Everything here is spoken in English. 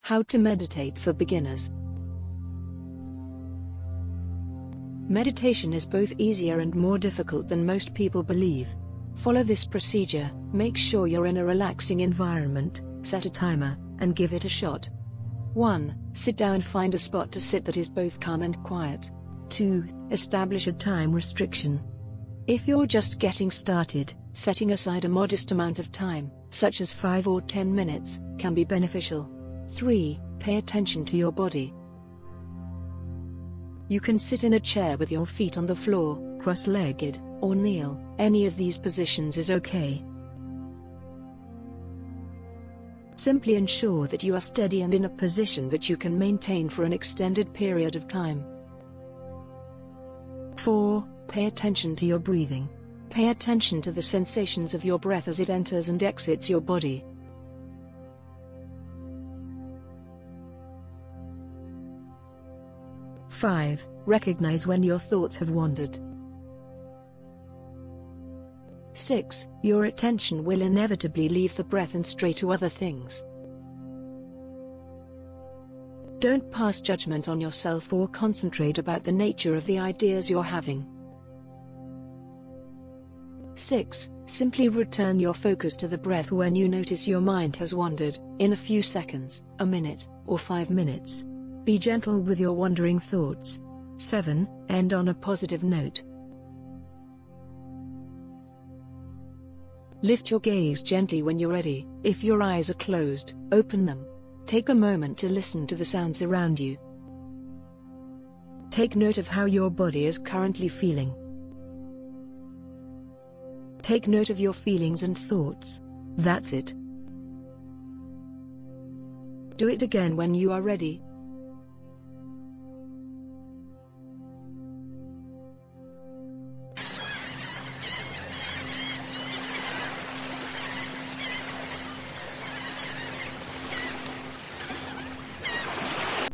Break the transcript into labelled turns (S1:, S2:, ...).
S1: How to meditate for beginners. Meditation is both easier and more difficult than most people believe. Follow this procedure, make sure you're in a relaxing environment, set a timer, and give it a shot. 1. Sit down. Find a spot to sit that is both calm and quiet. 2. Establish a time restriction. If you're just getting started, setting aside a modest amount of time, such as 5 or 10 minutes, can be beneficial. 3. Pay attention to your body. You can sit in a chair with your feet on the floor, cross-legged, or kneel. Any of these positions is okay. Simply ensure that you are steady and in a position that you can maintain for an extended period of time. 4. Pay attention to your breathing. Pay attention to the sensations of your breath as it enters and exits your body. 5. Recognize when your thoughts have wandered. 6. Your attention will inevitably leave the breath and stray to other things. Don't pass judgment on yourself or concentrate about the nature of the ideas you're having. 6. Simply return your focus to the breath when you notice your mind has wandered, in a few seconds, a minute, or 5 minutes. Be gentle with your wandering thoughts. 7. End on a positive note. Lift your gaze gently when you're ready. If your eyes are closed, open them. Take a moment to listen to the sounds around you. Take note of how your body is currently feeling. Take note of your feelings and thoughts. That's it. Do it again when you are ready.